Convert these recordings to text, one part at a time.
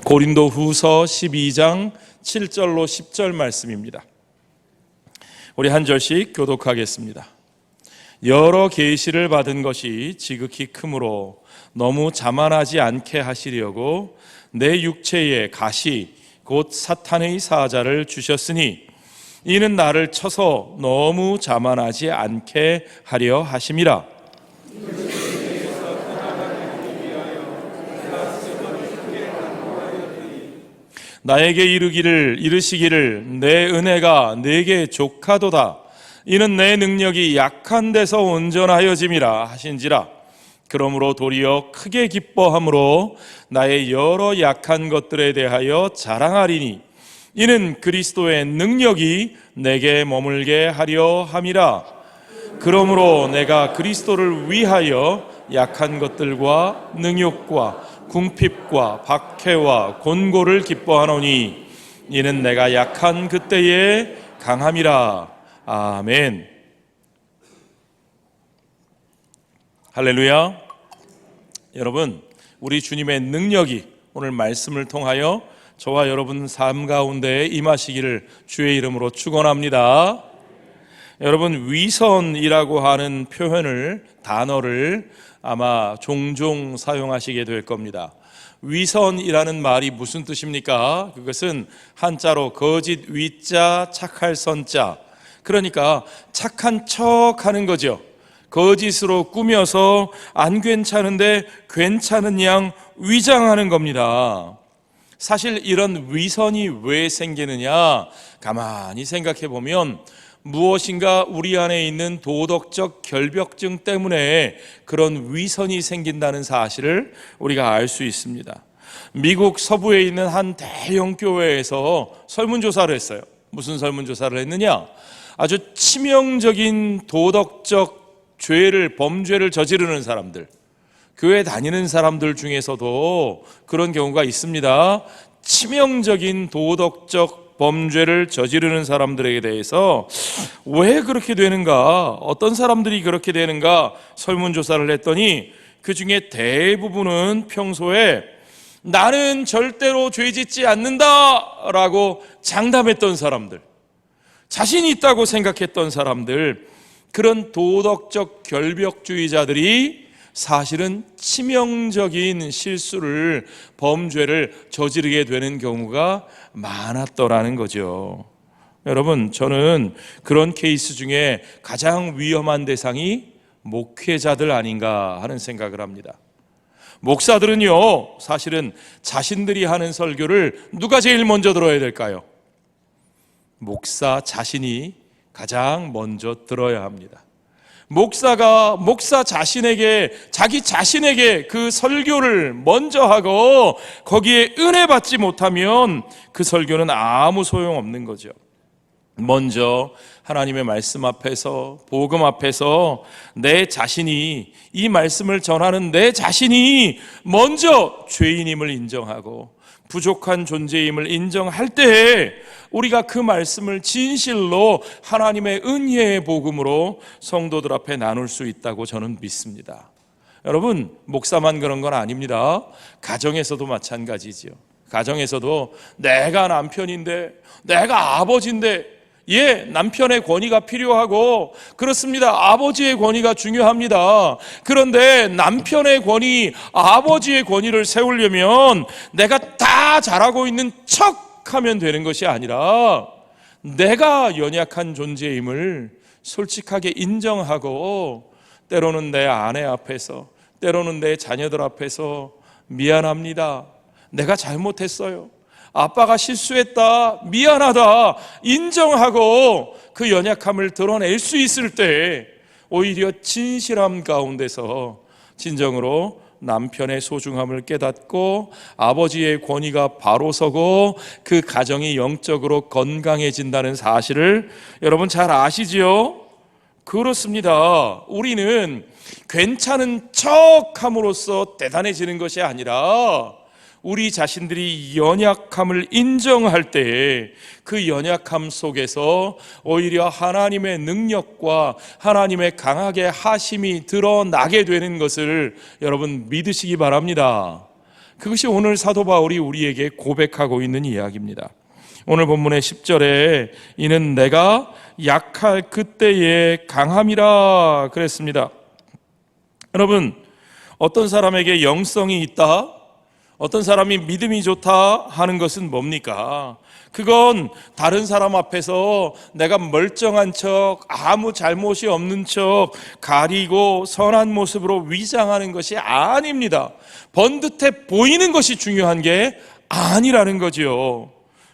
고린도후서 12장 7절로 10절 말씀입니다. 우리 한 절씩 교독하겠습니다. 여러 계시를 받은 것이 지극히 크므로 너무 자만하지 않게 하시려고 내 육체에 가시 곧 사탄의 사자를 주셨으니 이는 나를 쳐서 너무 자만하지 않게 하려 하심이라. 나에게 이르시기를 내 은혜가 내게 족하도다. 이는 내 능력이 약한 데서 온전하여짐이라 하신지라. 그러므로 도리어 크게 기뻐함으로 나의 여러 약한 것들에 대하여 자랑하리니 이는 그리스도의 능력이 내게 머물게 하려 함이라. 그러므로 내가 그리스도를 위하여 약한 것들과 능욕과 궁핍과 박해와 곤고를 기뻐하노니 이는 내가 약한 그때에 강함이라. 아멘. 할렐루야. 여러분, 우리 주님의 능력이 오늘 말씀을 통하여 저와 여러분 삶 가운데 임하시기를 주의 이름으로 축원합니다. 여러분, 위선이라고 하는 단어를 아마 종종 사용하시게 될 겁니다. 위선이라는 말이 무슨 뜻입니까? 그것은 한자로 거짓 위자 착할 선자, 그러니까 착한 척 하는 거죠. 거짓으로 꾸며서 안 괜찮은데 괜찮은 양 위장하는 겁니다. 사실 이런 위선이 왜 생기느냐, 가만히 생각해 보면 무엇인가 우리 안에 있는 도덕적 결벽증 때문에 그런 위선이 생긴다는 사실을 우리가 알 수 있습니다. 미국 서부에 있는 한 대형 교회에서 설문조사를 했어요. 무슨 설문조사를 했느냐? 아주 치명적인 도덕적 범죄를 저지르는 사람들, 교회 다니는 사람들 중에서도 그런 경우가 있습니다. 치명적인 도덕적 범죄를 저지르는 사람들에 대해서 왜 그렇게 되는가, 어떤 사람들이 그렇게 되는가 설문조사를 했더니 그 중에 대부분은 평소에 나는 절대로 죄 짓지 않는다라고 장담했던 사람들, 자신이 있다고 생각했던 사람들, 그런 도덕적 결벽주의자들이 사실은 치명적인 범죄를 저지르게 되는 경우가 많았더라는 거죠. 여러분, 저는 그런 케이스 중에 가장 위험한 대상이 목회자들 아닌가 하는 생각을 합니다. 목사들은요, 사실은 자신들이 하는 설교를 누가 제일 먼저 들어야 될까요? 목사 자신이 가장 먼저 들어야 합니다. 목사가 자기 자신에게 그 설교를 먼저 하고 거기에 은혜 받지 못하면 그 설교는 아무 소용없는 거죠. 먼저 하나님의 말씀 앞에서, 복음 앞에서 이 말씀을 전하는 내 자신이 먼저 죄인임을 인정하고 부족한 존재임을 인정할 때에 우리가 그 말씀을 진실로 하나님의 은혜의 복음으로 성도들 앞에 나눌 수 있다고 저는 믿습니다. 여러분, 목사만 그런 건 아닙니다. 가정에서도 마찬가지죠. 가정에서도 내가 남편인데, 내가 아버지인데, 남편의 권위가 필요하고, 그렇습니다. 아버지의 권위가 중요합니다. 그런데 남편의 권위, 아버지의 권위를 세우려면 내가 다 잘하고 있는 척 하면 되는 것이 아니라 내가 연약한 존재임을 솔직하게 인정하고, 때로는 내 아내 앞에서, 때로는 내 자녀들 앞에서 미안합니다, 내가 잘못했어요, 아빠가 실수했다, 미안하다 인정하고 그 연약함을 드러낼 수 있을 때 오히려 진실함 가운데서 진정으로 남편의 소중함을 깨닫고 아버지의 권위가 바로 서고 그 가정이 영적으로 건강해진다는 사실을 여러분 잘 아시지요? 그렇습니다. 우리는 괜찮은 척함으로써 대단해지는 것이 아니라 우리 자신들이 연약함을 인정할 때에 그 연약함 속에서 오히려 하나님의 능력과 하나님의 강하게 하심이 드러나게 되는 것을 여러분 믿으시기 바랍니다. 그것이 오늘 사도 바울이 우리에게 고백하고 있는 이야기입니다. 오늘 본문의 10절에 이는 내가 약할 그때에 강함이라 그랬습니다. 여러분, 어떤 사람에게 영성이 있다, 어떤 사람이 믿음이 좋다 하는 것은 뭡니까? 그건 다른 사람 앞에서 내가 멀쩡한 척, 아무 잘못이 없는 척 가리고 선한 모습으로 위장하는 것이 아닙니다. 번듯해 보이는 것이 중요한 게 아니라는 거지요.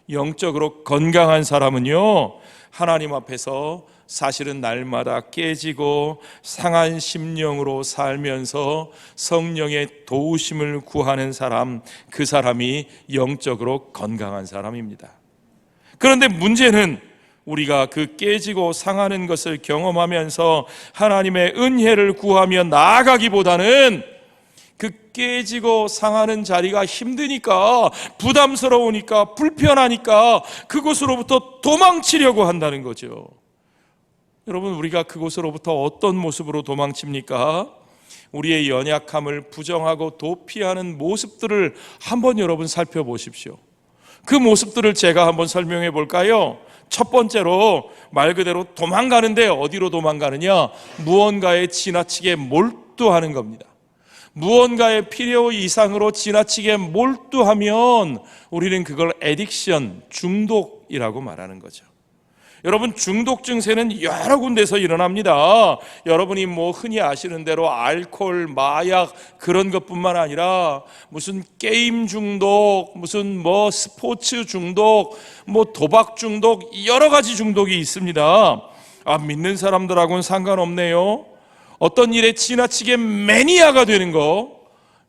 영적으로 건강한 사람은요, 하나님 앞에서 사실은 날마다 깨지고 상한 심령으로 살면서 성령의 도우심을 구하는 사람, 그 사람이 영적으로 건강한 사람입니다. 그런데 문제는 우리가 그 깨지고 상하는 것을 경험하면서 하나님의 은혜를 구하며 나아가기보다는 그 깨지고 상하는 자리가 힘드니까, 부담스러우니까, 불편하니까 그곳으로부터 도망치려고 한다는 거죠. 여러분, 우리가 그곳으로부터 어떤 모습으로 도망칩니까? 우리의 연약함을 부정하고 도피하는 모습들을 한번 여러분 살펴보십시오. 그 모습들을 제가 한번 설명해 볼까요? 첫 번째로 말 그대로 도망가는데, 어디로 도망가느냐? 무언가에 지나치게 몰두하는 겁니다. 무언가의 필요 이상으로 지나치게 몰두하면 우리는 그걸 애딕션, 중독이라고 말하는 거죠. 여러분, 중독 증세는 여러 군데서 일어납니다. 여러분이 흔히 아시는 대로 알코올, 마약 그런 것뿐만 아니라 무슨 게임 중독, 무슨 스포츠 중독, 도박 중독, 여러 가지 중독이 있습니다. 믿는 사람들하고는 상관없네요. 어떤 일에 지나치게 매니아가 되는 거,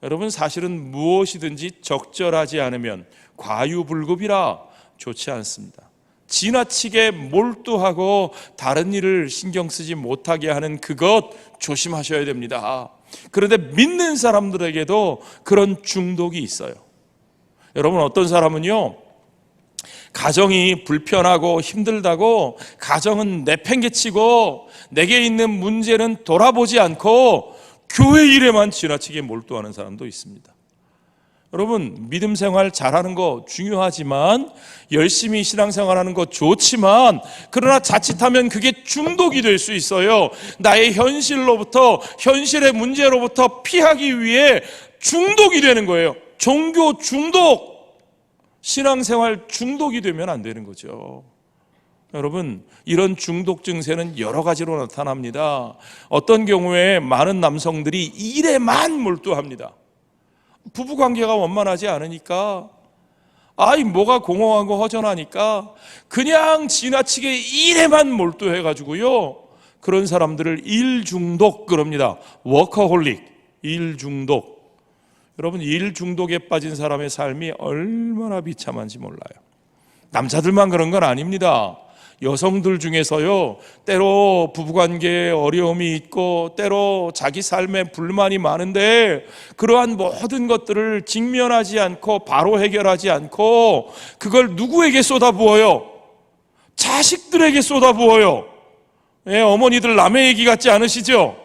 여러분 사실은 무엇이든지 적절하지 않으면 과유불급이라 좋지 않습니다. 지나치게 몰두하고 다른 일을 신경 쓰지 못하게 하는 그것 조심하셔야 됩니다. 그런데 믿는 사람들에게도 그런 중독이 있어요. 여러분, 어떤 사람은요, 가정이 불편하고 힘들다고 가정은 내팽개치고 내게 있는 문제는 돌아보지 않고 교회 일에만 지나치게 몰두하는 사람도 있습니다. 여러분, 믿음 생활 잘하는 거 중요하지만, 열심히 신앙생활하는 거 좋지만, 그러나 자칫하면 그게 중독이 될 수 있어요. 나의 현실의 문제로부터 피하기 위해 중독이 되는 거예요. 종교 중독, 신앙생활 중독이 되면 안 되는 거죠. 여러분, 이런 중독 증세는 여러 가지로 나타납니다. 어떤 경우에 많은 남성들이 일에만 몰두합니다. 부부관계가 원만하지 않으니까, 뭐가 공허하고 허전하니까 그냥 지나치게 일에만 몰두해가지고요, 그런 사람들을 일중독 그럽니다. 워커홀릭, 일중독. 여러분, 일중독에 빠진 사람의 삶이 얼마나 비참한지 몰라요. 남자들만 그런 건 아닙니다. 여성들 중에서요, 때로 부부관계에 어려움이 있고 때로 자기 삶에 불만이 많은데, 그러한 모든 것들을 직면하지 않고 바로 해결하지 않고 그걸 누구에게 쏟아부어요? 자식들에게 쏟아부어요. 어머니들 남의 얘기 같지 않으시죠?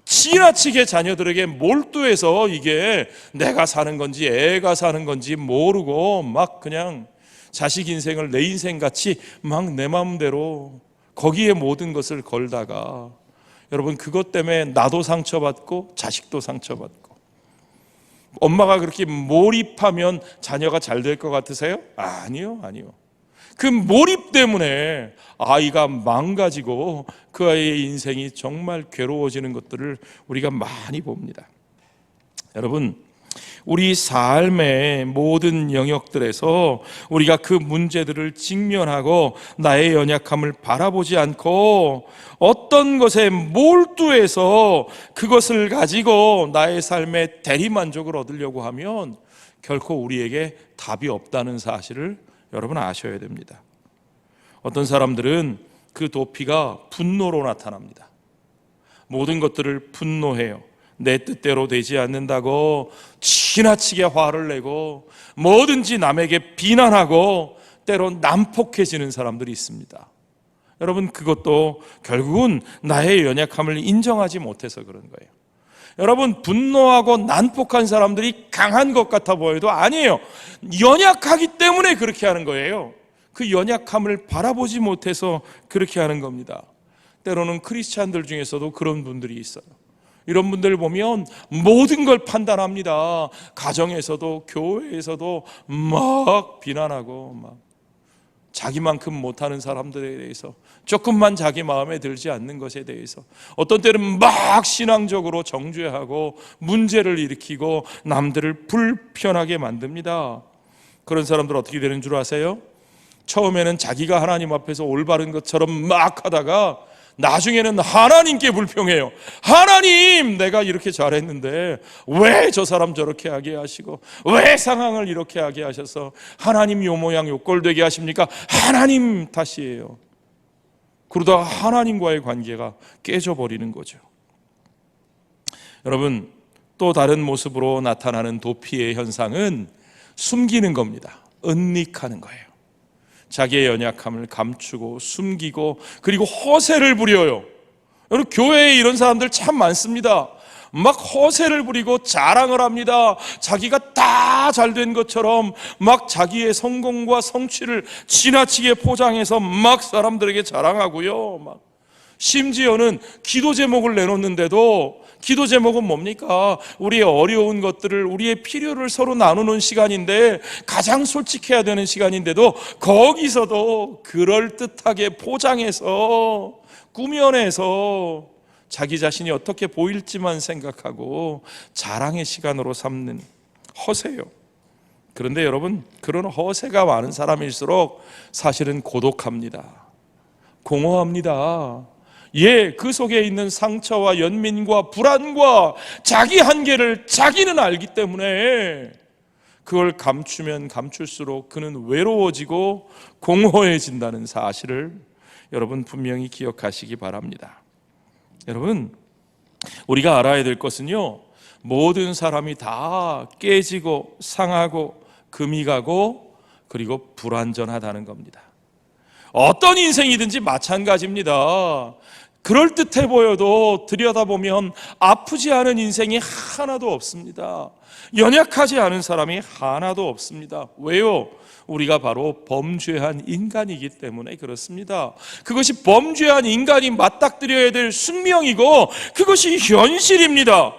지나치게 자녀들에게 몰두해서 이게 내가 사는 건지 애가 사는 건지 모르고 막 그냥 자식 인생을 내 인생같이 막 내 마음대로 거기에 모든 것을 걸다가, 여러분, 그것 때문에 나도 상처받고 자식도 상처받고. 엄마가 그렇게 몰입하면 자녀가 잘 될 것 같으세요? 아니요. 그 몰입 때문에 아이가 망가지고 그 아이의 인생이 정말 괴로워지는 것들을 우리가 많이 봅니다. 여러분, 우리 삶의 모든 영역들에서 우리가 그 문제들을 직면하고 나의 연약함을 바라보지 않고 어떤 것에 몰두해서 그것을 가지고 나의 삶의 대리만족을 얻으려고 하면 결코 우리에게 답이 없다는 사실을 여러분 아셔야 됩니다. 어떤 사람들은 그 도피가 분노로 나타납니다. 모든 것들을 분노해요. 내 뜻대로 되지 않는다고 지나치게 화를 내고 뭐든지 남에게 비난하고 때론 난폭해지는 사람들이 있습니다. 여러분, 그것도 결국은 나의 연약함을 인정하지 못해서 그런 거예요. 여러분, 분노하고 난폭한 사람들이 강한 것 같아 보여도 아니에요. 연약하기 때문에 그렇게 하는 거예요. 그 연약함을 바라보지 못해서 그렇게 하는 겁니다. 때로는 크리스찬들 중에서도 그런 분들이 있어요. 이런 분들 보면 모든 걸 판단합니다. 가정에서도 교회에서도 막 비난하고 막 자기만큼 못하는 사람들에 대해서, 조금만 자기 마음에 들지 않는 것에 대해서 어떤 때는 막 신앙적으로 정죄하고 문제를 일으키고 남들을 불편하게 만듭니다. 그런 사람들 어떻게 되는 줄 아세요? 처음에는 자기가 하나님 앞에서 올바른 것처럼 막 하다가 나중에는 하나님께 불평해요. 하나님, 내가 이렇게 잘했는데 왜 저 사람 저렇게 하게 하시고 왜 상황을 이렇게 하게 하셔서 하나님 요 모양 요 꼴 되게 하십니까? 하나님 탓이에요. 그러다가 하나님과의 관계가 깨져버리는 거죠. 여러분, 또 다른 모습으로 나타나는 도피의 현상은 숨기는 겁니다. 은닉하는 거예요. 자기의 연약함을 감추고 숨기고 그리고 허세를 부려요. 여러분, 교회에 이런 사람들 참 많습니다. 막 허세를 부리고 자랑을 합니다. 자기가 다 잘된 것처럼 막 자기의 성공과 성취를 지나치게 포장해서 막 사람들에게 자랑하고요. 막 심지어는 기도 제목을 내놓는데도, 기도 제목은 뭡니까? 우리의 어려운 것들을, 우리의 필요를 서로 나누는 시간인데, 가장 솔직해야 되는 시간인데도 거기서도 그럴듯하게 포장해서 꾸며내서 자기 자신이 어떻게 보일지만 생각하고 자랑의 시간으로 삼는 허세요. 그런데 여러분, 그런 허세가 많은 사람일수록 사실은 고독합니다. 공허합니다. 그 속에 있는 상처와 연민과 불안과 자기 한계를 자기는 알기 때문에 그걸 감추면 감출수록 그는 외로워지고 공허해진다는 사실을 여러분 분명히 기억하시기 바랍니다. 여러분, 우리가 알아야 될 것은요, 모든 사람이 다 깨지고 상하고 금이 가고 그리고 불완전하다는 겁니다. 어떤 인생이든지 마찬가지입니다. 그럴듯해 보여도 들여다보면 아프지 않은 인생이 하나도 없습니다. 연약하지 않은 사람이 하나도 없습니다. 왜요? 우리가 바로 범죄한 인간이기 때문에 그렇습니다. 그것이 범죄한 인간이 맞닥뜨려야 될 숙명이고 그것이 현실입니다.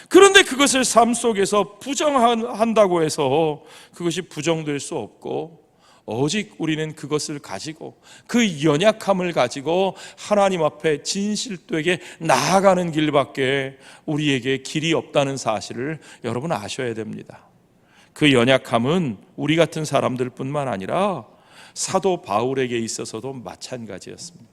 그런데 그것을 삶 속에서 부정한다고 해서 그것이 부정될 수 없고, 오직 우리는 그것을 가지고, 그 연약함을 가지고 하나님 앞에 진실되게 나아가는 길밖에 우리에게 길이 없다는 사실을 여러분 아셔야 됩니다. 그 연약함은 우리 같은 사람들 뿐만 아니라 사도 바울에게 있어서도 마찬가지였습니다.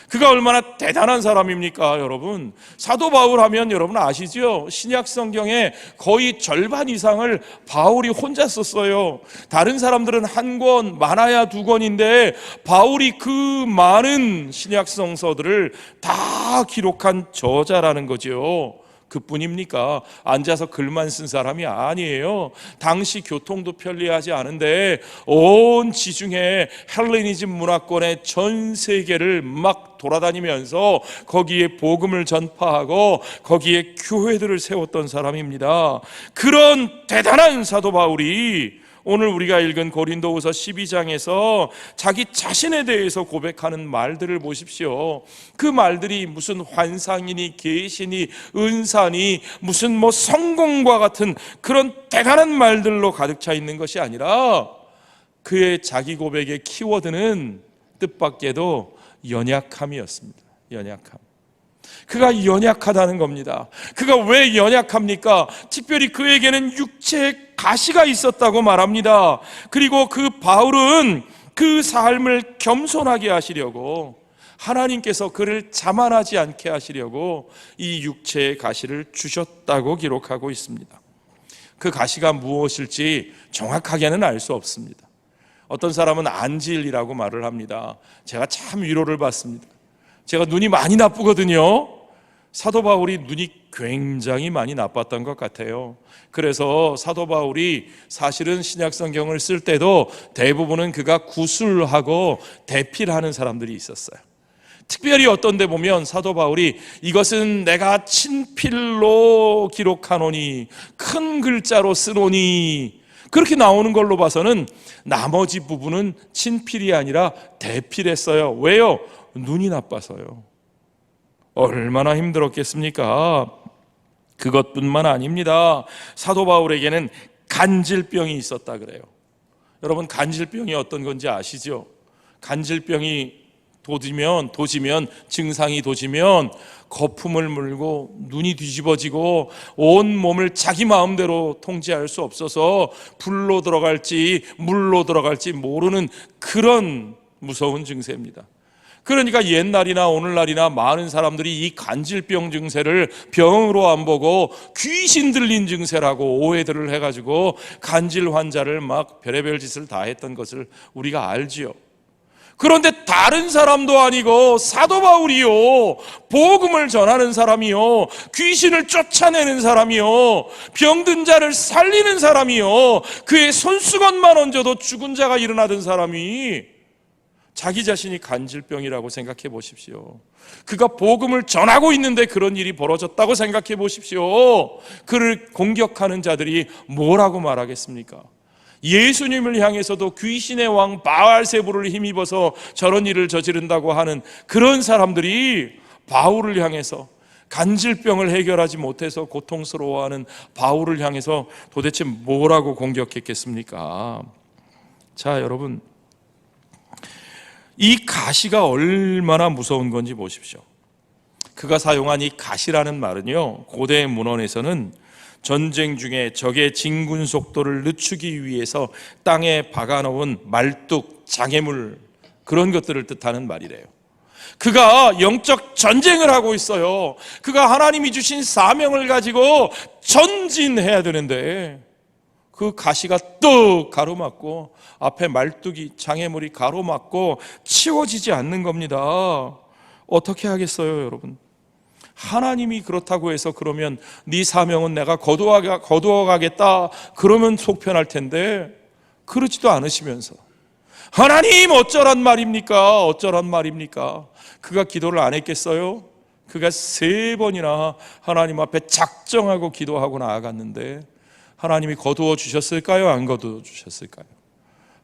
그가 얼마나 대단한 사람입니까, 여러분? 사도 바울 하면 여러분 아시죠? 신약 성경의 거의 절반 이상을 바울이 혼자 썼어요. 다른 사람들은 한 권, 많아야 두 권인데 바울이 그 많은 신약 성서들을 다 기록한 저자라는 거죠. 그뿐입니까? 앉아서 글만 쓴 사람이 아니에요. 당시 교통도 편리하지 않은데 온 지중해 헬레니즘 문화권의 전 세계를 막 돌아다니면서 거기에 복음을 전파하고 거기에 교회들을 세웠던 사람입니다. 그런 대단한 사도 바울이 오늘 우리가 읽은 고린도후서 12장에서 자기 자신에 대해서 고백하는 말들을 보십시오. 그 말들이 무슨 환상이니 계시니 은사니 무슨 성공과 같은 그런 대단한 말들로 가득 차 있는 것이 아니라 그의 자기 고백의 키워드는 뜻밖에도 연약함이었습니다. 연약함. 그가 연약하다는 겁니다. 그가 왜 연약합니까? 특별히 그에게는 육체의 가시가 있었다고 말합니다. 그리고 그 바울은 그 삶을 겸손하게 하시려고, 하나님께서 그를 자만하지 않게 하시려고 이 육체의 가시를 주셨다고 기록하고 있습니다. 그 가시가 무엇일지 정확하게는 알 수 없습니다. 어떤 사람은 안질이라고 말을 합니다. 제가 참 위로를 받습니다. 제가 눈이 많이 나쁘거든요. 사도 바울이 눈이 굉장히 많이 나빴던 것 같아요. 그래서 사도 바울이 사실은 신약 성경을 쓸 때도 대부분은 그가 구술하고 대필하는 사람들이 있었어요. 특별히 어떤 데 보면 사도 바울이 이것은 내가 친필로 기록하노니 큰 글자로 쓰노니 그렇게 나오는 걸로 봐서는 나머지 부분은 친필이 아니라 대필했어요. 왜요? 눈이 나빠서요. 얼마나 힘들었겠습니까? 그것뿐만 아닙니다. 사도 바울에게는 간질병이 있었다 그래요. 여러분, 간질병이 어떤 건지 아시죠? 간질병이 도지면 증상이 도지면 거품을 물고 눈이 뒤집어지고 온 몸을 자기 마음대로 통제할 수 없어서 불로 들어갈지 물로 들어갈지 모르는 그런 무서운 증세입니다. 그러니까 옛날이나 오늘날이나 많은 사람들이 이 간질병 증세를 병으로 안 보고 귀신 들린 증세라고 오해들을 해가지고 간질 환자를 막 별의별 짓을 다 했던 것을 우리가 알지요. 그런데 다른 사람도 아니고 사도 바울이요, 복음을 전하는 사람이요, 귀신을 쫓아내는 사람이요, 병든 자를 살리는 사람이요, 그의 손수건만 얹어도 죽은 자가 일어나던 사람이 자기 자신이 간질병이라고 생각해 보십시오. 그가 복음을 전하고 있는데 그런 일이 벌어졌다고 생각해 보십시오. 그를 공격하는 자들이 뭐라고 말하겠습니까? 예수님을 향해서도 귀신의 왕 바알세불을 힘입어서 저런 일을 저지른다고 하는 그런 사람들이 바울을 향해서 간질병을 해결하지 못해서 고통스러워하는 바울을 향해서 도대체 뭐라고 공격했겠습니까? 자, 여러분, 이 가시가 얼마나 무서운 건지 보십시오. 그가 사용한 이 가시라는 말은요, 고대 문헌에서는 전쟁 중에 적의 진군 속도를 늦추기 위해서 땅에 박아놓은 말뚝, 장애물, 그런 것들을 뜻하는 말이래요. 그가 영적 전쟁을 하고 있어요. 그가 하나님이 주신 사명을 가지고 전진해야 되는데 그 가시가 뚝 가로막고 앞에 말뚝이, 장애물이 가로막고 치워지지 않는 겁니다. 어떻게 하겠어요, 여러분? 하나님이 그렇다고 해서 그러면 네 사명은 내가 거두어 가겠다 그러면 속 편할 텐데 그러지도 않으시면서 하나님 어쩌란 말입니까? 어쩌란 말입니까? 그가 기도를 안 했겠어요? 그가 3번이나 하나님 앞에 작정하고 기도하고 나아갔는데 하나님이 거두어 주셨을까요? 안 거두어 주셨을까요?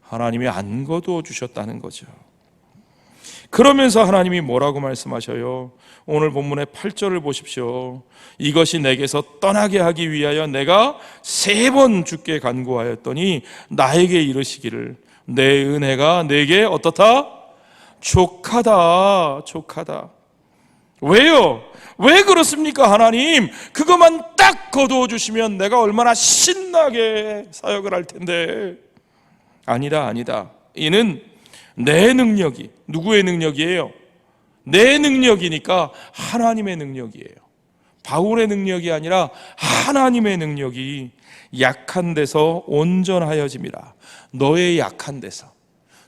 하나님이 안 거두어 주셨다는 거죠. 그러면서 하나님이 뭐라고 말씀하셔요? 오늘 본문의 8절을 보십시오. 이것이 내게서 떠나게 하기 위하여 내가 3번 주께 간구하였더니 나에게 이르시기를 내 은혜가 내게 어떻다? 족하다, 족하다. 왜요? 왜 그렇습니까? 하나님, 그것만 딱 거두어 주시면 내가 얼마나 신나게 사역을 할 텐데. 아니다. 이는 내 능력이, 누구의 능력이에요? 내 능력이니까 하나님의 능력이에요. 바울의 능력이 아니라 하나님의 능력이 약한 데서 온전하여짐이라. 너의 약한 데서,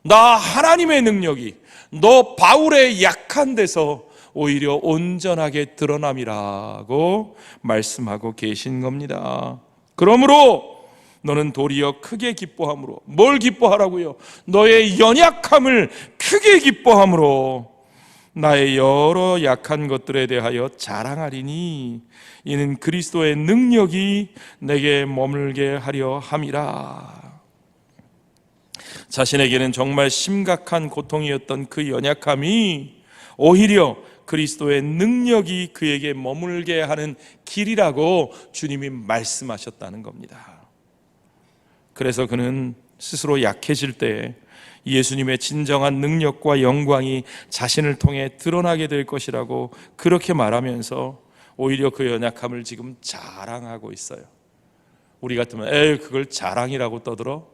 나 하나님의 능력이 너 바울의 약한 데서 오히려 온전하게 드러남이라고 말씀하고 계신 겁니다. 그러므로 너는 도리어 크게 기뻐함으로, 뭘 기뻐하라고요? 너의 연약함을 크게 기뻐함으로 나의 여러 약한 것들에 대하여 자랑하리니 이는 그리스도의 능력이 내게 머물게 하려 함이라. 자신에게는 정말 심각한 고통이었던 그 연약함이 오히려 그리스도의 능력이 그에게 머물게 하는 길이라고 주님이 말씀하셨다는 겁니다. 그래서 그는 스스로 약해질 때 예수님의 진정한 능력과 영광이 자신을 통해 드러나게 될 것이라고 그렇게 말하면서 오히려 그 연약함을 지금 자랑하고 있어요. 우리 같으면 에이 그걸 자랑이라고 떠들어?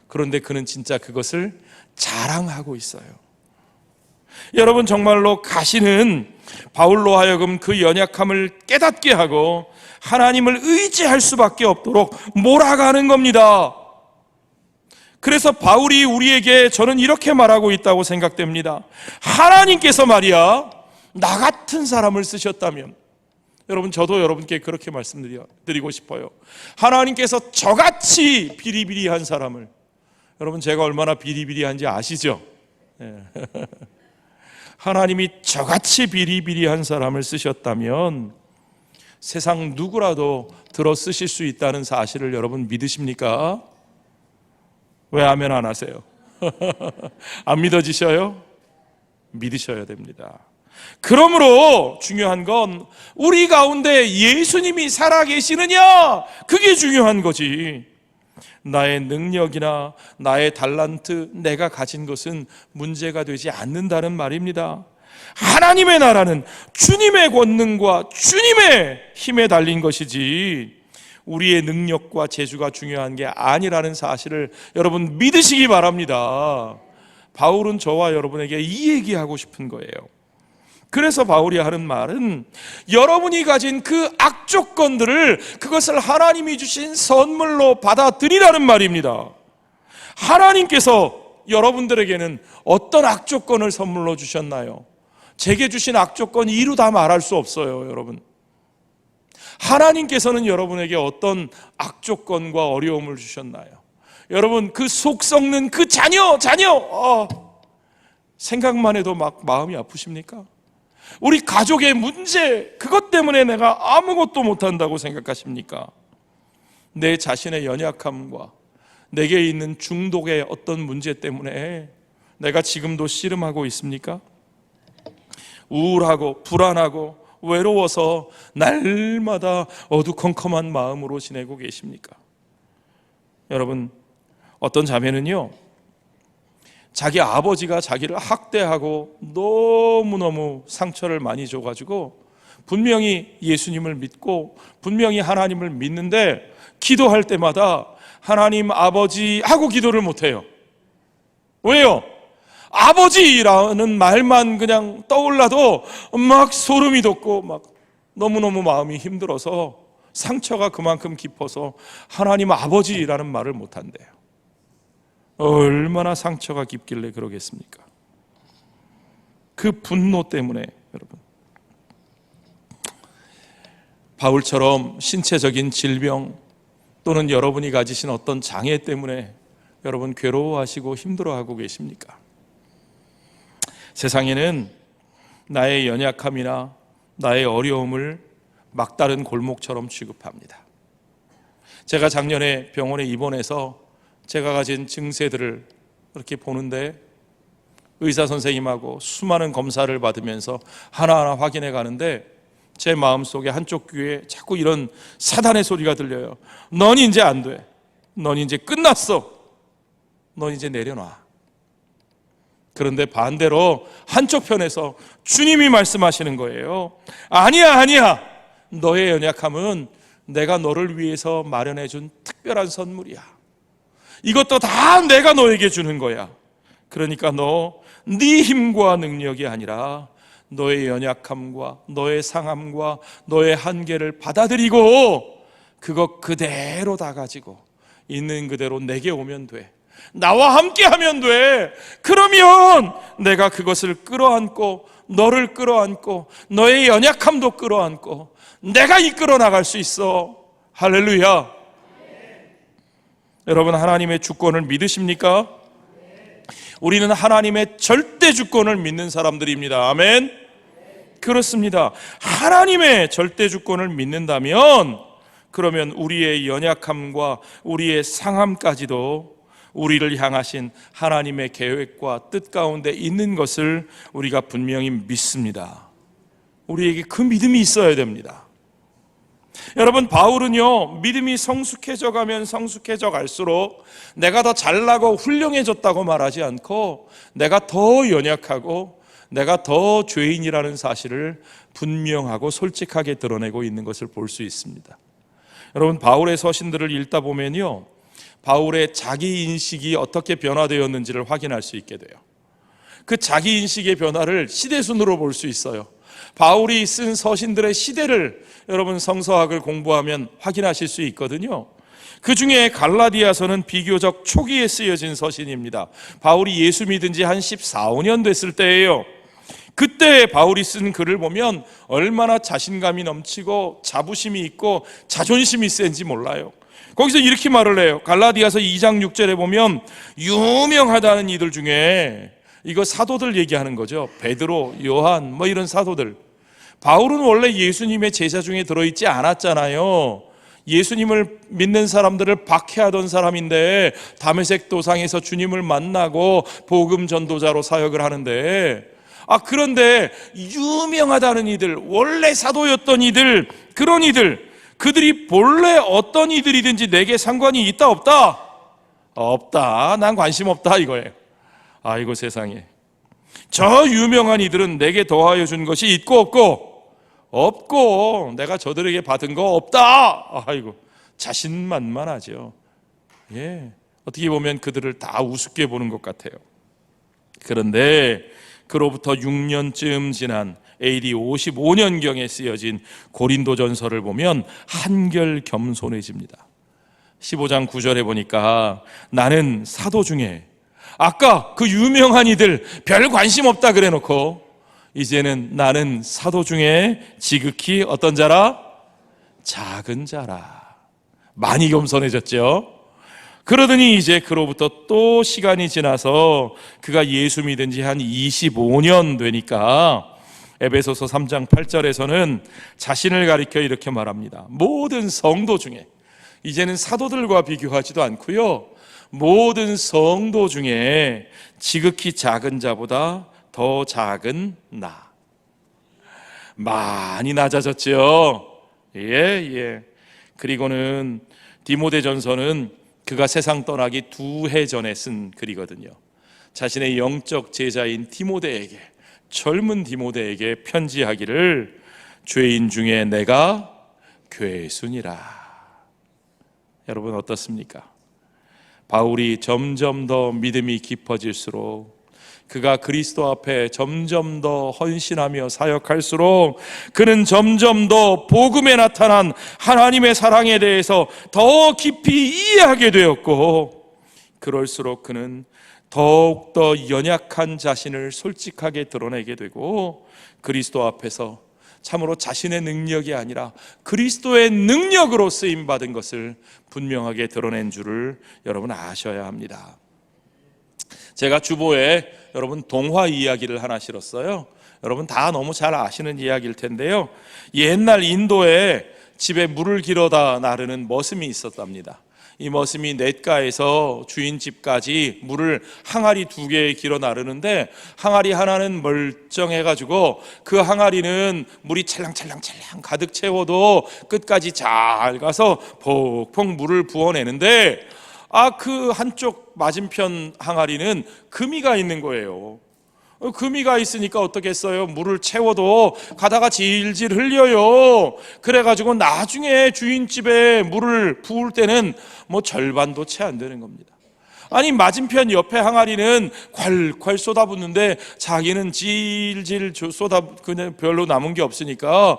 그런데 그는 진짜 그것을 자랑하고 있어요. 여러분, 정말로 가시는 바울로 하여금 그 연약함을 깨닫게 하고 하나님을 의지할 수밖에 없도록 몰아가는 겁니다. 그래서 바울이 우리에게 저는 이렇게 말하고 있다고 생각됩니다. 하나님께서 말이야 나 같은 사람을 쓰셨다면, 여러분 저도 여러분께 그렇게 말씀드리고 싶어요. 하나님께서 저같이 비리비리한 사람을, 여러분 제가 얼마나 비리비리한지 아시죠? 하나님이 저같이 비리비리한 사람을 쓰셨다면 세상 누구라도 들어 쓰실 수 있다는 사실을 여러분 믿으십니까? 왜 아멘 안 하세요? 안 믿어지셔요? 믿으셔야 됩니다. 그러므로 중요한 건 우리 가운데 예수님이 살아계시느냐, 그게 중요한 거지. 나의 능력이나 나의 달란트, 내가 가진 것은 문제가 되지 않는다는 말입니다. 하나님의 나라는 주님의 권능과 주님의 힘에 달린 것이지 우리의 능력과 재주가 중요한 게 아니라는 사실을 여러분 믿으시기 바랍니다. 바울은 저와 여러분에게 이 얘기하고 싶은 거예요. 그래서 바울이 하는 말은 여러분이 가진 그 악조건들을, 그것을 하나님이 주신 선물로 받아들이라는 말입니다. 하나님께서 여러분들에게는 어떤 악조건을 선물로 주셨나요? 제게 주신 악조건 이루 다 말할 수 없어요, 여러분. 하나님께서는 여러분에게 어떤 악조건과 어려움을 주셨나요? 여러분, 그 속 썩는 그 자녀, 생각만 해도 막 마음이 아프십니까? 우리 가족의 문제, 그것 때문에 내가 아무것도 못한다고 생각하십니까? 내 자신의 연약함과 내게 있는 중독의 어떤 문제 때문에 내가 지금도 씨름하고 있습니까? 우울하고 불안하고 외로워서 날마다 어두컴컴한 마음으로 지내고 계십니까? 여러분, 어떤 자매는요, 자기 아버지가 자기를 학대하고 너무너무 상처를 많이 줘가지고 분명히 예수님을 믿고 분명히 하나님을 믿는데 기도할 때마다 하나님 아버지 하고 기도를 못해요. 왜요? 아버지라는 말만 그냥 떠올라도 막 소름이 돋고 막 너무너무 마음이 힘들어서 상처가 그만큼 깊어서 하나님 아버지라는 말을 못한대요. 얼마나 상처가 깊길래 그러겠습니까? 그 분노 때문에 여러분, 바울처럼 신체적인 질병 또는 여러분이 가지신 어떤 장애 때문에 여러분 괴로워하시고 힘들어하고 계십니까? 세상에는 나의 연약함이나 나의 어려움을 막다른 골목처럼 취급합니다. 제가 작년에 병원에 입원해서 제가 가진 증세들을 이렇게 보는데 의사 선생님하고 수많은 검사를 받으면서 하나하나 확인해 가는데 제 마음속에 한쪽 귀에 자꾸 이런 사단의 소리가 들려요. 넌 이제 안 돼. 넌 이제 끝났어. 넌 이제 내려놔. 그런데 반대로 한쪽 편에서 주님이 말씀하시는 거예요. 아니야. 너의 연약함은 내가 너를 위해서 마련해 준 특별한 선물이야. 이것도 다 내가 너에게 주는 거야. 그러니까 네 힘과 능력이 아니라 너의 연약함과 너의 상함과 너의 한계를 받아들이고 그것 그대로 다 가지고 있는 그대로 내게 오면 돼. 나와 함께 하면 돼. 그러면 내가 그것을 끌어안고 너를 끌어안고 너의 연약함도 끌어안고 내가 이끌어 나갈 수 있어. 할렐루야. 여러분, 하나님의 주권을 믿으십니까? 우리는 하나님의 절대 주권을 믿는 사람들입니다. 아멘. 그렇습니다. 하나님의 절대 주권을 믿는다면 그러면 우리의 연약함과 우리의 상함까지도 우리를 향하신 하나님의 계획과 뜻 가운데 있는 것을 우리가 분명히 믿습니다. 우리에게 그 믿음이 있어야 됩니다. 여러분, 바울은요, 믿음이 성숙해져 가면 성숙해져 갈수록 내가 더 잘나고 훌륭해졌다고 말하지 않고 내가 더 연약하고 내가 더 죄인이라는 사실을 분명하고 솔직하게 드러내고 있는 것을 볼 수 있습니다. 여러분, 바울의 서신들을 읽다 보면요, 바울의 자기인식이 어떻게 변화되었는지를 확인할 수 있게 돼요. 그 자기인식의 변화를 시대순으로 볼 수 있어요. 바울이 쓴 서신들의 시대를 여러분 성서학을 공부하면 확인하실 수 있거든요. 그 중에 갈라디아서는 비교적 초기에 쓰여진 서신입니다. 바울이 예수 믿은 지 한 14, 15년 됐을 때예요. 그때 바울이 쓴 글을 보면 얼마나 자신감이 넘치고 자부심이 있고 자존심이 센지 몰라요. 거기서 이렇게 말을 해요. 갈라디아서 2장 6절에 보면 유명하다는 이들 중에 이거 사도들 얘기하는 거죠. 베드로, 요한 뭐 이런 사도들. 바울은 원래 예수님의 제자 중에 들어있지 않았잖아요. 예수님을 믿는 사람들을 박해하던 사람인데 다메섹 도상에서 주님을 만나고 복음 전도자로 사역을 하는데, 그런데 유명하다는 이들, 원래 사도였던 이들, 그런 이들, 그들이 본래 어떤 이들이든지 내게 상관이 있다 없다? 없다. 난 관심 없다 이거예요. 아이고 세상에. 저 유명한 이들은 내게 더하여 준 것이 있고 없고 내가 저들에게 받은 거 없다. 아이고 자신만만하죠. 예, 어떻게 보면 그들을 다 우습게 보는 것 같아요. 그런데 그로부터 6년쯤 지난 AD 55년경에 쓰여진 고린도전서를 보면 한결 겸손해집니다. 15장 9절에 보니까 나는 사도 중에, 아까 그 유명한 이들 별 관심 없다 그래 놓고 이제는 나는 사도 중에 지극히 어떤 자라? 작은 자라. 많이 겸손해졌죠. 그러더니 이제 그로부터 또 시간이 지나서 그가 예수 믿은 지 한 25년 되니까 에베소서 3장 8절에서는 자신을 가리켜 이렇게 말합니다. 모든 성도 중에, 이제는 사도들과 비교하지도 않고요, 모든 성도 중에 지극히 작은 자보다 더 작은 나. 많이 낮아졌죠. 예. 그리고는 디모데전서는 그가 세상 떠나기 2해 전에 쓴 글이거든요. 자신의 영적 제자인 디모데에게, 젊은 디모데에게 편지하기를 죄인 중에 내가 괴순이라. 여러분 어떻습니까? 바울이 점점 더 믿음이 깊어질수록, 그가 그리스도 앞에 점점 더 헌신하며 사역할수록 그는 점점 더 복음에 나타난 하나님의 사랑에 대해서 더 깊이 이해하게 되었고, 그럴수록 그는 더욱더 연약한 자신을 솔직하게 드러내게 되고, 그리스도 앞에서 참으로 자신의 능력이 아니라 그리스도의 능력으로 쓰임받은 것을 분명하게 드러낸 줄을 여러분 아셔야 합니다. 제가 주보에 여러분 동화 이야기를 하나 실었어요. 여러분 다 너무 잘 아시는 이야기일 텐데요, 옛날 인도에 집에 물을 길어다 나르는 머슴이 있었답니다. 이 머슴이 냇가에서 주인 집까지 물을 항아리 2개 길어 나르는데, 항아리 하나는 멀쩡해가지고 그 항아리는 물이 찰랑찰랑 가득 채워도 끝까지 잘 가서 폭폭 물을 부어내는데, 그 한쪽 맞은편 항아리는 금이가 있는 거예요. 금이가 있으니까 어떻겠어요? 물을 채워도 가다가 질질 흘려요. 그래가지고 나중에 주인집에 물을 부을 때는 뭐 절반도 채 안 되는 겁니다. 아니 맞은편 옆에 항아리는 콸콸 쏟아붓는데 자기는 질질 그냥 별로 남은 게 없으니까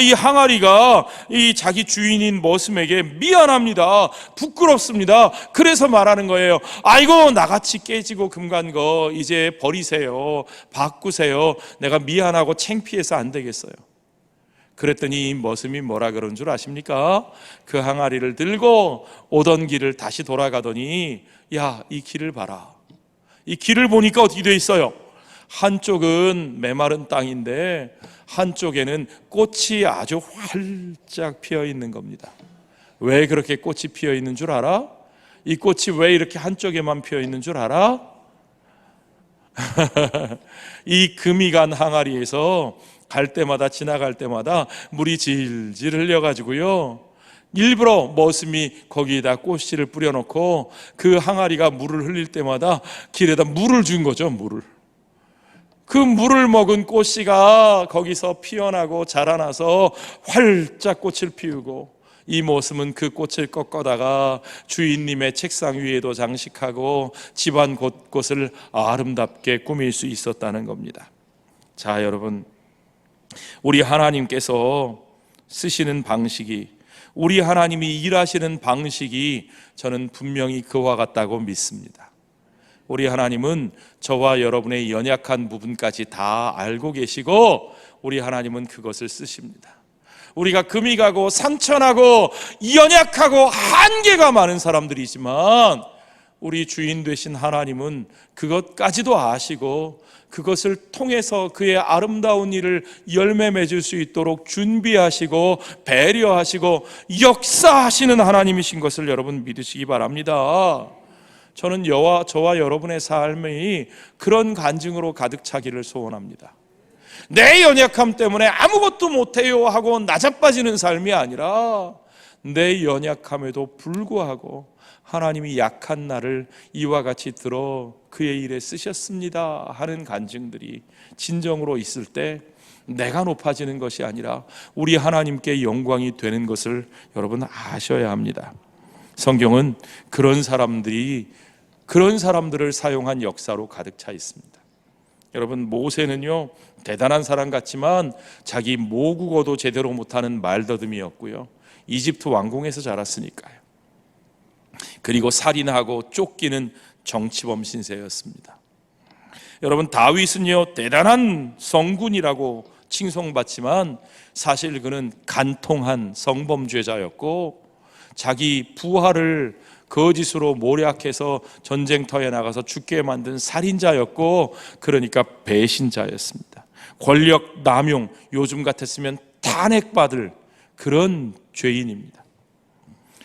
이 항아리가 이 자기 주인인 머슴에게 미안합니다, 부끄럽습니다. 그래서 말하는 거예요. 아이고 나같이 깨지고 금간 거 이제 버리세요, 바꾸세요. 내가 미안하고 창피해서 안 되겠어요. 그랬더니 이 머슴이 뭐라 그런 줄 아십니까? 그 항아리를 들고 오던 길을 다시 돌아가더니, 야, 이 길을 봐라. 이 길을 보니까 어떻게 돼 있어요? 한쪽은 메마른 땅인데 한쪽에는 꽃이 아주 활짝 피어 있는 겁니다. 왜 그렇게 꽃이 피어 있는 줄 알아? 이 꽃이 왜 이렇게 한쪽에만 피어 있는 줄 알아? 이 금이 간 항아리에서 갈 때마다, 지나갈 때마다 물이 질질 흘려가지고요, 일부러 머슴이 거기에다 꽃씨를 뿌려놓고 그 항아리가 물을 흘릴 때마다 길에다 물을 준 거죠. 물을. 그 물을 먹은 꽃씨가 거기서 피어나고 자라나서 활짝 꽃을 피우고, 이 머슴은 그 꽃을 꺾어다가 주인님의 책상 위에도 장식하고 집안 곳곳을 아름답게 꾸밀 수 있었다는 겁니다. 자, 여러분, 우리 하나님께서 쓰시는 방식이, 우리 하나님이 일하시는 방식이 저는 분명히 그와 같다고 믿습니다. 우리 하나님은 저와 여러분의 연약한 부분까지 다 알고 계시고, 우리 하나님은 그것을 쓰십니다. 우리가 금이 가고 상처나고 연약하고 한계가 많은 사람들이지만 우리 주인 되신 하나님은 그것까지도 아시고 그것을 통해서 그의 아름다운 일을 열매 맺을 수 있도록 준비하시고 배려하시고 역사하시는 하나님이신 것을 여러분 믿으시기 바랍니다. 저는 저와 여러분의 삶이 그런 간증으로 가득 차기를 소원합니다. 내 연약함 때문에 아무것도 못해요 하고 나자빠지는 삶이 아니라 내 연약함에도 불구하고 하나님이 약한 나를 이와 같이 들어 그의 일에 쓰셨습니다 하는 간증들이 진정으로 있을 때 내가 높아지는 것이 아니라 우리 하나님께 영광이 되는 것을 여러분 아셔야 합니다. 성경은 그런 사람들을 사용한 역사로 가득 차 있습니다. 여러분, 모세는요 대단한 사람 같지만 자기 모국어도 제대로 못하는 말더듬이었고요, 이집트 왕궁에서 자랐으니까요. 그리고 살인하고 쫓기는 정치범 신세였습니다. 여러분, 다윗은요 대단한 성군이라고 칭송받지만 사실 그는 간통한 성범죄자였고 자기 부하를 거짓으로 모략해서 전쟁터에 나가서 죽게 만든 살인자였고, 그러니까 배신자였습니다. 권력 남용, 요즘 같았으면 탄핵받을 그런 죄인입니다.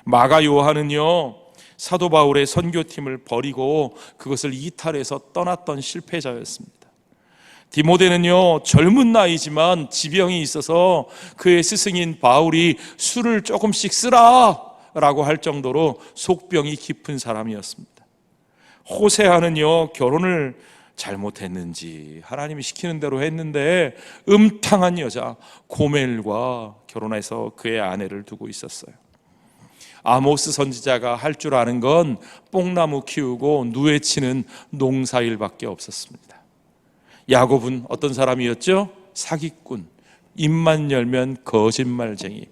마가 요한은요 사도 바울의 선교팀을 버리고 그것을 이탈해서 떠났던 실패자였습니다. 디모데는요 젊은 나이지만 지병이 있어서 그의 스승인 바울이 술을 조금씩 쓰라 라고 할 정도로 속병이 깊은 사람이었습니다. 호세아는요 결혼을 잘못했는지 하나님이 시키는 대로 했는데 음탕한 여자 고멜과 결혼해서 그의 아내를 두고 있었어요. 아모스 선지자가 할 줄 아는 건 뽕나무 키우고 누에 치는 농사일밖에 없었습니다. 야곱은 어떤 사람이었죠? 사기꾼, 입만 열면 거짓말쟁이,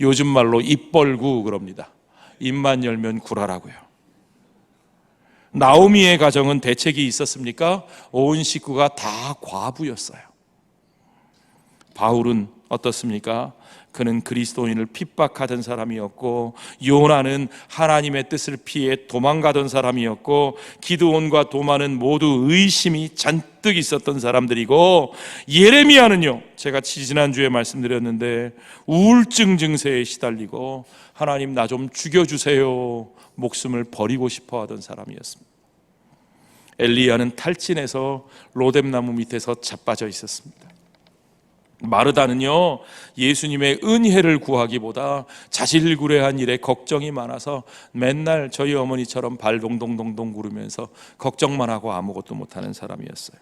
요즘 말로 입벌구 그럽니다. 입만 열면 구라라고요. 나오미의 가정은 대책이 있었습니까? 온 식구가 다 과부였어요. 바울은 어떻습니까? 그는 그리스도인을 핍박하던 사람이었고, 요나는 하나님의 뜻을 피해 도망가던 사람이었고, 기드온과 도마는 모두 의심이 잔뜩 있었던 사람들이고, 예레미야는요 제가 지난주에 말씀드렸는데 우울증 증세에 시달리고 하나님 나 좀 죽여주세요 목숨을 버리고 싶어 하던 사람이었습니다. 엘리야는 탈진해서 로뎀나무 밑에서 자빠져 있었습니다. 마르다는요 예수님의 은혜를 구하기보다 자질구레한 일에 걱정이 많아서 맨날 저희 어머니처럼 발 동동동동 구르면서 걱정만 하고 아무것도 못하는 사람이었어요.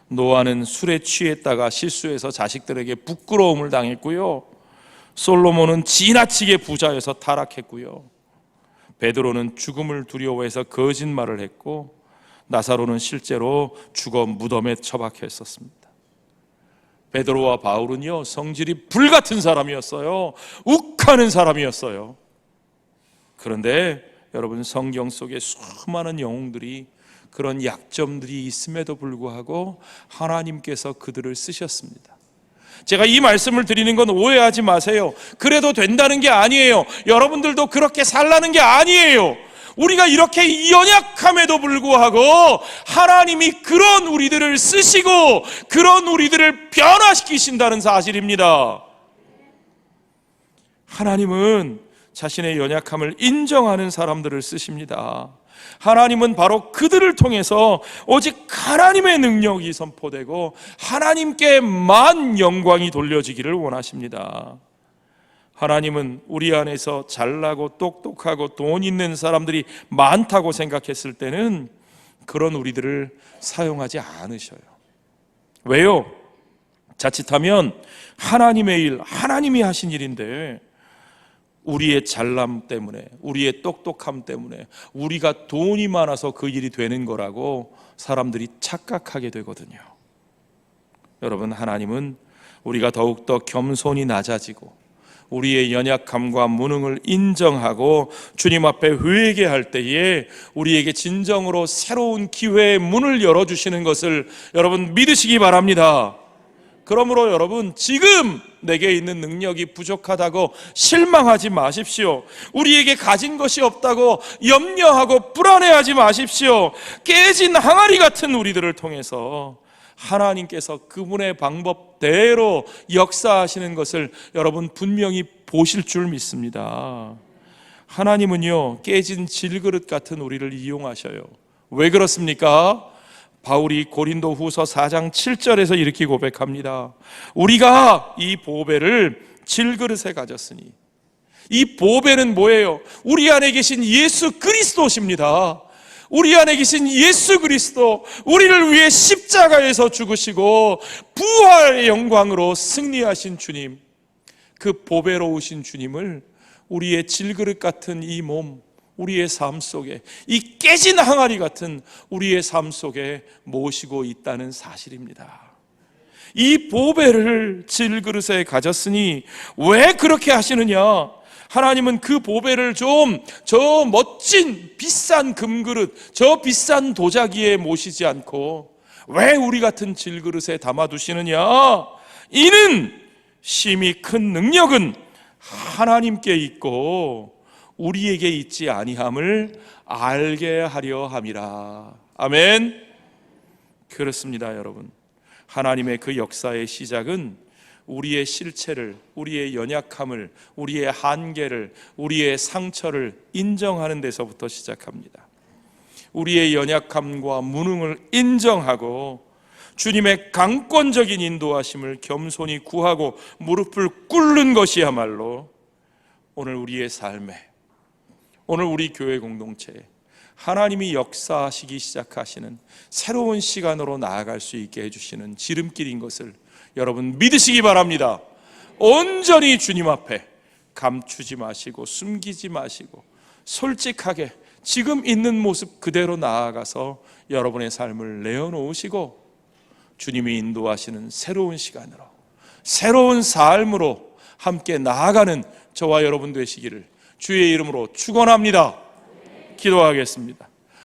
노아는 술에 취했다가 실수해서 자식들에게 부끄러움을 당했고요, 솔로몬은 지나치게 부자여서 타락했고요, 베드로는 죽음을 두려워해서 거짓말을 했고, 나사로는 실제로 죽어 무덤에 처박혔었습니다. 베드로와 바울은요 성질이 불같은 사람이었어요. 욱하는 사람이었어요. 그런데 여러분, 성경 속에 수많은 영웅들이 그런 약점들이 있음에도 불구하고 하나님께서 그들을 쓰셨습니다. 제가 이 말씀을 드리는 건 오해하지 마세요. 그래도 된다는 게 아니에요. 여러분들도 그렇게 살라는 게 아니에요. 우리가 이렇게 연약함에도 불구하고 하나님이 그런 우리들을 쓰시고 그런 우리들을 변화시키신다는 사실입니다. 하나님은 자신의 연약함을 인정하는 사람들을 쓰십니다. 하나님은 바로 그들을 통해서 오직 하나님의 능력이 선포되고 하나님께만 영광이 돌려지기를 원하십니다. 하나님은 우리 안에서 잘나고 똑똑하고 돈 있는 사람들이 많다고 생각했을 때는 그런 우리들을 사용하지 않으셔요. 왜요? 자칫하면 하나님의 일, 하나님이 하신 일인데 우리의 잘남 때문에, 우리의 똑똑함 때문에, 우리가 돈이 많아서 그 일이 되는 거라고 사람들이 착각하게 되거든요. 여러분, 하나님은 우리가 더욱더 겸손히 낮아지고 우리의 연약함과 무능을 인정하고 주님 앞에 회개할 때에 우리에게 진정으로 새로운 기회의 문을 열어주시는 것을 여러분 믿으시기 바랍니다. 그러므로 여러분, 지금 내게 있는 능력이 부족하다고 실망하지 마십시오. 우리에게 가진 것이 없다고 염려하고 불안해하지 마십시오. 깨진 항아리 같은 우리들을 통해서 하나님께서 그분의 방법대로 역사하시는 것을 여러분 분명히 보실 줄 믿습니다. 하나님은요, 깨진 질그릇 같은 우리를 이용하셔요. 왜 그렇습니까? 바울이 고린도 후서 4장 7절에서 이렇게 고백합니다. 우리가 이 보배를 질그릇에 가졌으니. 이 보배는 뭐예요? 우리 안에 계신 예수 그리스도십니다. 우리 안에 계신 예수 그리스도, 우리를 위해 십자가에서 죽으시고 부활의 영광으로 승리하신 주님, 그 보배로우신 주님을 우리의 질그릇 같은 이 몸, 우리의 삶 속에, 이 깨진 항아리 같은 우리의 삶 속에 모시고 있다는 사실입니다. 이 보배를 질그릇에 가졌으니 왜 그렇게 하시느냐? 하나님은 그 보배를 저 멋진 비싼 금그릇, 저 비싼 도자기에 모시지 않고 왜 우리 같은 질그릇에 담아두시느냐? 이는 심히 큰 능력은 하나님께 있고 우리에게 있지 아니함을 알게 하려 함이라. 아멘. 그렇습니다, 여러분. 하나님의 그 역사의 시작은 우리의 실체를, 우리의 연약함을, 우리의 한계를, 우리의 상처를 인정하는 데서부터 시작합니다. 우리의 연약함과 무능을 인정하고 주님의 강권적인 인도하심을 겸손히 구하고 무릎을 꿇는 것이야말로 오늘 우리의 삶에, 오늘 우리 교회 공동체에 하나님이 역사하시기 시작하시는 새로운 시간으로 나아갈 수 있게 해주시는 지름길인 것을 여러분 믿으시기 바랍니다. 온전히 주님 앞에 감추지 마시고 숨기지 마시고 솔직하게 지금 있는 모습 그대로 나아가서 여러분의 삶을 내어놓으시고 주님이 인도하시는 새로운 시간으로, 새로운 삶으로 함께 나아가는 저와 여러분 되시기를 주의 이름으로 축원합니다. 기도하겠습니다.